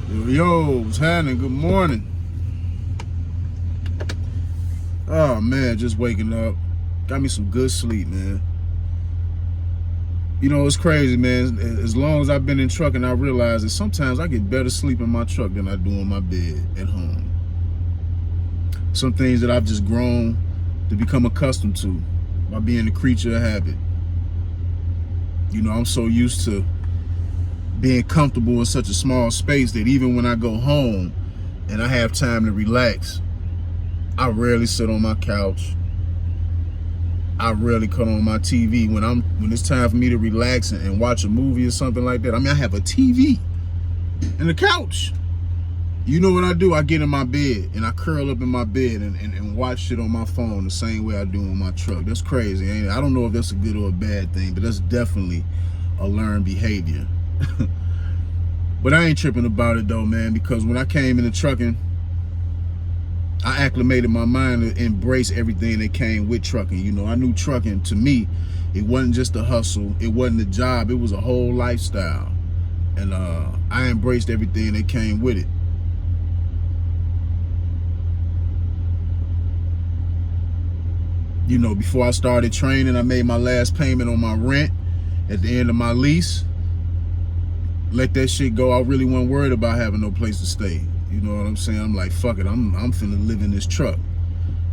Yo, what's happening? Good morning. Oh man, just waking up. Got me some good sleep, man. You know, it's crazy, man. As long as I've been in trucking, I realize that sometimes I get better sleep in my truck than I do in my bed at home. Some things that I've just grown to become accustomed to by being a creature of habit. You know, I'm so used to being comfortable in such a small space that even when I go home and I have time to relax, I rarely sit on my couch. I rarely cut on my TV when it's time for me to relax and watch a movie or something like that. I mean, I have a TV and a couch. You know what I do? I get in my bed and I curl up in my bed and watch shit on my phone the same way I do on my truck. That's crazy, ain't it? I don't know if that's a good or a bad thing, but that's definitely a learned behavior. But I ain't tripping about it though, man, because when I came into trucking, I acclimated my mind to embrace everything that came with trucking. You know, I knew trucking, to me, it wasn't just a hustle, it wasn't a job, it was a whole lifestyle. And I embraced everything that came with it. You know, before I started training, I made my last payment on my rent at the end of my lease. Let that shit go. I really wasn't worried about having no place to stay. You know what I'm saying? I'm like, fuck it, I'm finna live in this truck.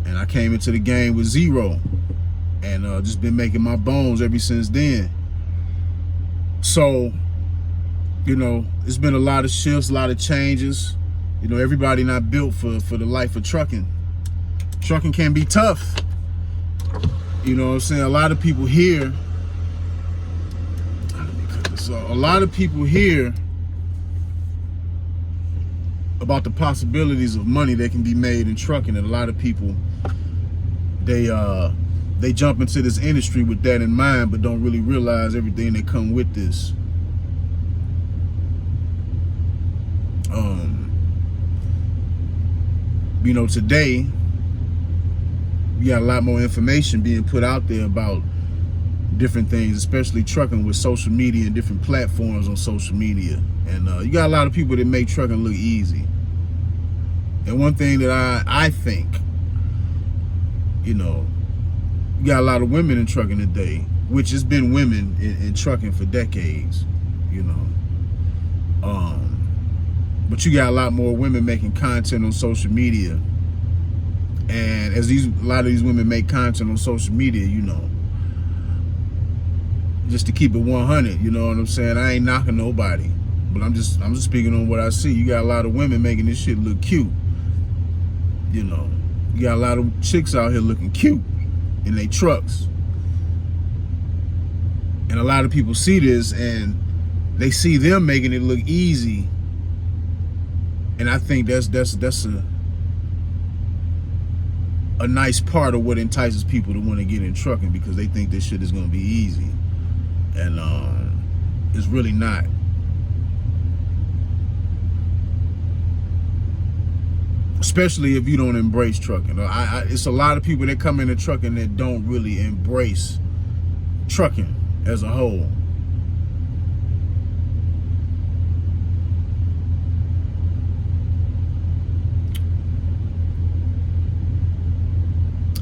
And I came into the game with zero. And just been making my bones ever since then. So, you know, it's been a lot of shifts, a lot of changes. You know, everybody not built for the life of trucking. Trucking can be tough. You know what I'm saying? A lot of people here, about the possibilities of money that can be made in trucking, and a lot of people, they jump into this industry with that in mind, but don't really realize everything that come with this. You know, today we got a lot more information being put out there about different things, especially trucking with social media and different platforms on social media. And you got a lot of people that make trucking look easy. And one thing that I think, you know, you got a lot of women in trucking today, which has been women in trucking for decades, you know. But you got a lot more women making content on social media. And as a lot of these women make content on social media, you know, just to keep it 100, you know what I'm saying? I ain't knocking nobody, but I'm just speaking on what I see. You got a lot of women making this shit look cute. You know, you got a lot of chicks out here looking cute in their trucks. And a lot of people see this and they see them making it look easy. And I think that's a nice part of what entices people to want to get in trucking, because they think this shit is going to be easy. And it's really not. Especially if you don't embrace trucking. It's a lot of people that come into trucking that don't really embrace trucking as a whole.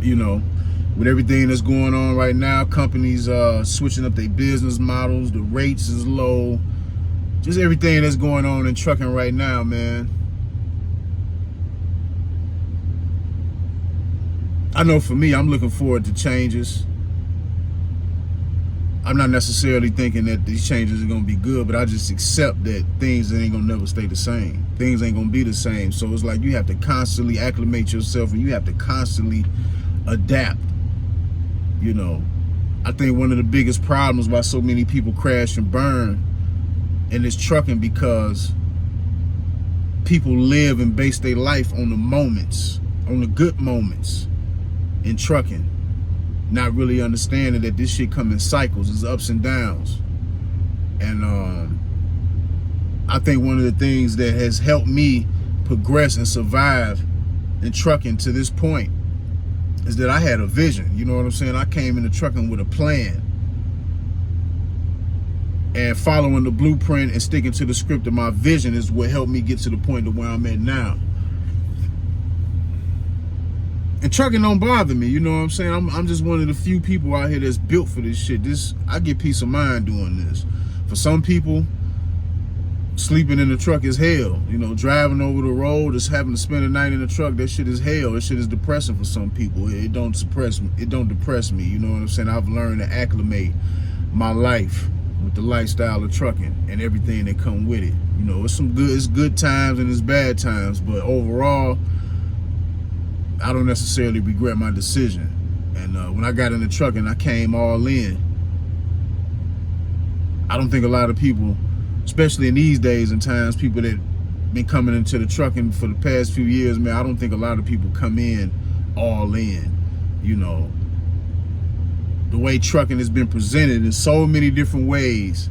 You know, with everything that's going on right now, companies switching up their business models, the rates is low, just everything that's going on in trucking right now, man. I know for me, I'm looking forward to changes. I'm not necessarily thinking that these changes are gonna be good, but I just accept that things ain't gonna never stay the same. Things ain't gonna be the same. So it's like you have to constantly acclimate yourself and you have to constantly adapt. You know, I think one of the biggest problems why so many people crash and burn in this trucking, because people live and base their life on the moments, on the good moments in trucking, not really understanding that this shit come in cycles, it's ups and downs. And I think one of the things that has helped me progress and survive in trucking to this point is that I had a vision. You know what I'm saying? I came into trucking with a plan. And following the blueprint and sticking to the script of my vision is what helped me get to the point of where I'm at now. And trucking don't bother me, you know what I'm saying? I'm just one of the few people out here that's built for this shit. I get peace of mind doing this. For some people, sleeping in the truck is hell. You know, driving over the road, just having to spend a night in the truck, that shit is hell. That shit is depressing for some people. It don't depress me, you know what I'm saying? I've learned to acclimate my life with the lifestyle of trucking and everything that come with it. You know, it's good times and it's bad times, but overall, I don't necessarily regret my decision. And when I got into trucking, I came all in. I don't think a lot of people, especially in these days and times, people that been coming into the trucking for the past few years, man, I don't think a lot of people come in all in. You know, the way trucking has been presented in so many different ways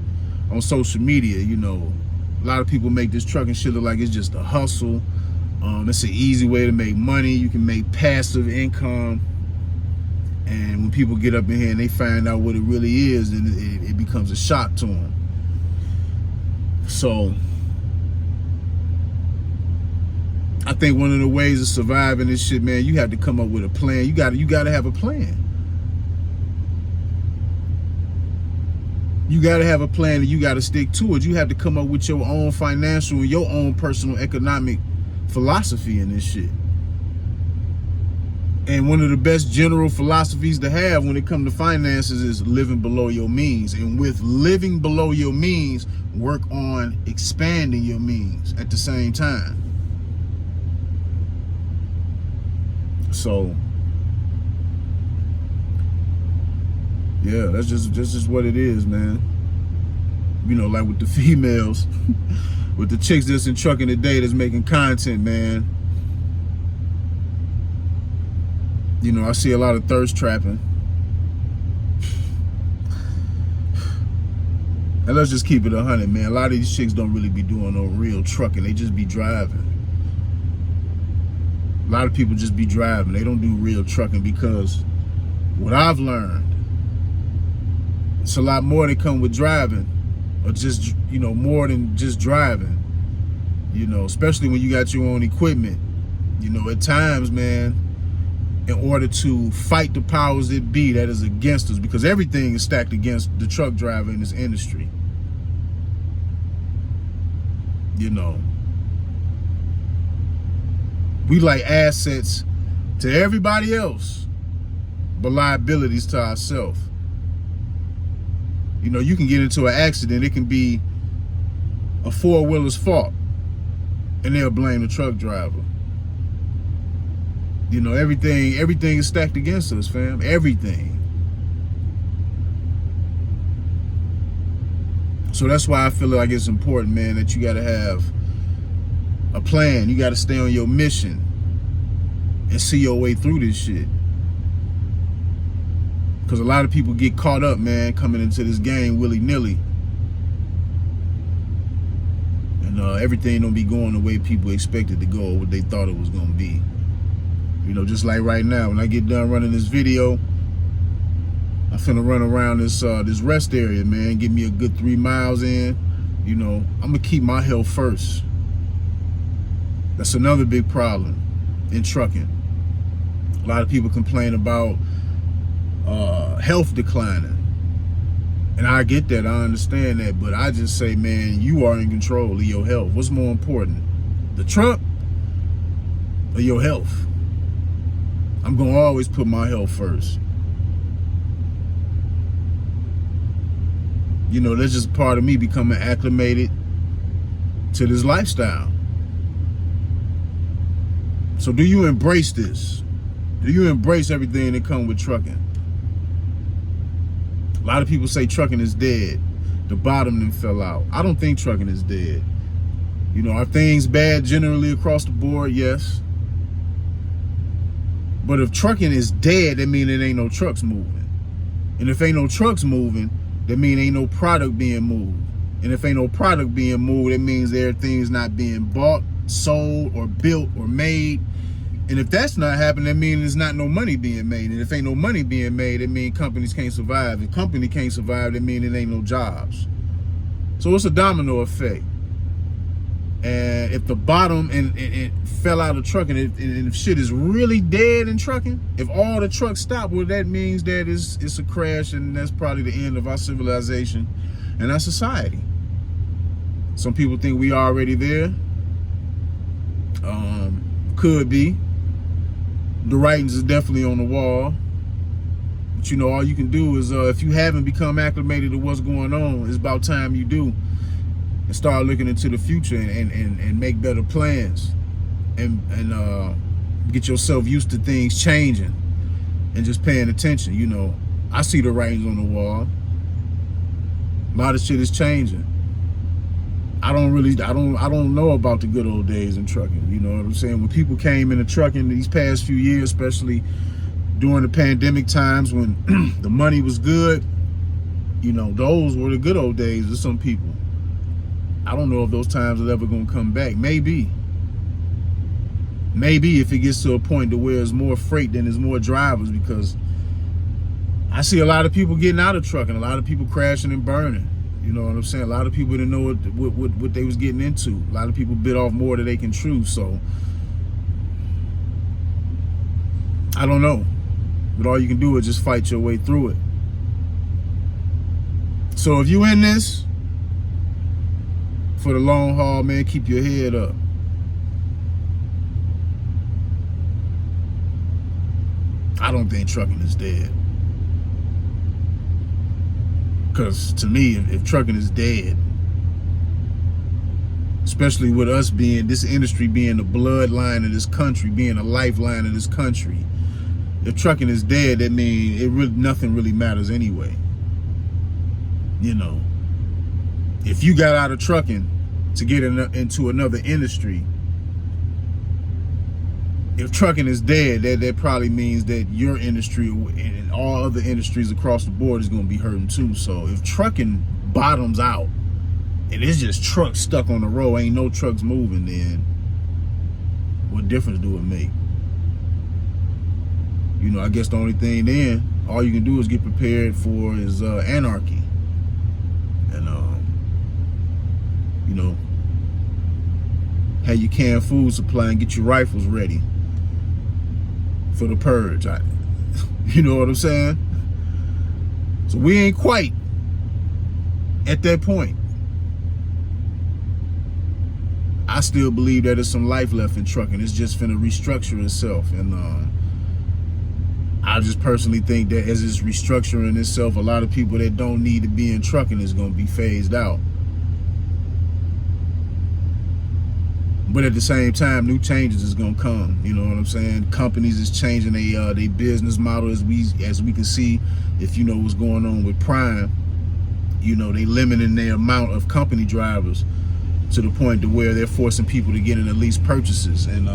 on social media, you know, a lot of people make this trucking shit look like it's just a hustle. It's an easy way to make money. You can make passive income. And when people get up in here and they find out what it really is, then it becomes a shock to them. So I think one of the ways of surviving this shit, man, you have to come up with a plan. You gotta have a plan. You gotta have a plan and you gotta stick to it. You have to come up with your own financial and your own personal economic philosophy in this shit. And one of the best general philosophies to have when it comes to finances is living below your means. And with living below your means, work on expanding your means at the same time. So, yeah, that's just what it is, man. You know, like with the females, with the chicks that's in trucking today that's making content, man. You know, I see a lot of thirst trapping. And let's just keep it 100, man. A lot of these chicks don't really be doing no real trucking. They just be driving. A lot of people just be driving. They don't do real trucking because what I've learned, it's a lot more that come with driving, or just, you know, more than just driving. You know, especially when you got your own equipment. You know, at times, man, in order to fight the powers that be that is against us, because everything is stacked against the truck driver in this industry. You know, we like assets to everybody else, but liabilities to ourselves. You know, you can get into an accident, it can be a four-wheeler's fault, and they'll blame the truck driver. You know, everything is stacked against us, fam. Everything. So that's why I feel like it's important, man, that you gotta have a plan. You gotta stay on your mission and see your way through this shit. Because a lot of people get caught up, man, coming into this game willy-nilly. And everything don't be going the way people expected to go, or what they thought it was gonna be. You know, just like right now, when I get done running this video, I'm finna run around this rest area, man. Get me a good 3 miles in. You know, I'm gonna keep my health first. That's another big problem in trucking. A lot of people complain about health declining. And I get that, I understand that, but I just say, man, you are in control of your health. What's more important, the truck or your health? I'm gonna always put my health first. You know, that's just part of me becoming acclimated to this lifestyle. So do you embrace this? Do you embrace everything that comes with trucking? A lot of people say trucking is dead. The bottom then fell out. I don't think trucking is dead. You know, are things bad generally across the board? Yes. But if trucking is dead, that means it ain't no trucks moving. And if ain't no trucks moving, that means ain't no product being moved. And if ain't no product being moved, that means everything's not being bought, sold, or built, or made. And if that's not happening, that means there's not no money being made. And if ain't no money being made, it means companies can't survive. If company can't survive, that means it ain't no jobs. So it's a domino effect. And if the bottom and it fell out of trucking, and if shit is really dead in trucking, if all the trucks stop, well, that means that it's a crash, and that's probably the end of our civilization and our society. Some people think we already there. Could be. The writings is definitely on the wall. But you know, all you can do is, if you haven't become acclimated to what's going on, it's about time you do. And start looking into the future and make better plans. And get yourself used to things changing. And just paying attention, you know. I see the writings on the wall. A lot of shit is changing. I don't know about the good old days in trucking. You know what I'm saying? When people came into trucking these past few years, especially during the pandemic times when the money was good, you know, those were the good old days of some people. I don't know if those times are ever gonna come back. Maybe if it gets to a point to where there's more freight than there's more drivers, because I see a lot of people getting out of trucking, a lot of people crashing and burning. You know what I'm saying? A lot of people didn't know what they was getting into. A lot of people bit off more than they can chew. So I don't know. But all you can do is just fight your way through it. So if you in this for the long haul, man, keep your head up. I don't think trucking is dead. Because to me, if trucking is dead, especially with us being, this industry being the bloodline of this country, being a lifeline of this country, if trucking is dead, that means nothing really matters anyway. You know, if you got out of trucking to get into another industry, if trucking is dead, that probably means that your industry and all other industries across the board is going to be hurting too. So if trucking bottoms out and it's just trucks stuck on the road, ain't no trucks moving, then what difference do it make? You know, I guess the only thing then, all you can do is get prepared for is anarchy. And, you know, have your canned food supply and get your rifles ready for the purge. You know what I'm saying? So we ain't quite at that point. I still believe that there's some life left in trucking. It's just finna restructure itself. And I just personally think that as it's restructuring itself, a lot of people that don't need to be in trucking is gonna be phased out. But at the same time, new changes is gonna come. You know what I'm saying? Companies is changing their business model, as we can see. If you know what's going on with Prime, you know, they limiting their amount of company drivers to the point to where they're forcing people to get in at least purchases. And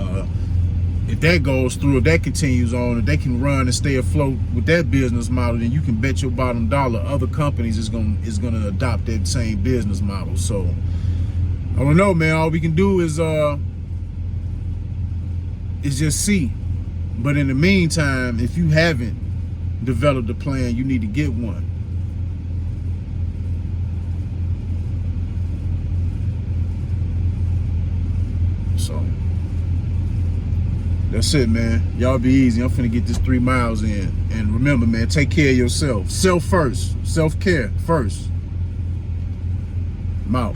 if that goes through, if that continues on, if they can run and stay afloat with that business model, then you can bet your bottom dollar other companies is gonna adopt that same business model. So I don't know, man. All we can do is just see. But in the meantime, if you haven't developed a plan, you need to get one. So that's it, man. Y'all be easy. I'm finna get this 3 miles in. And remember, man, take care of yourself. Self first. Self-care first. I'm out.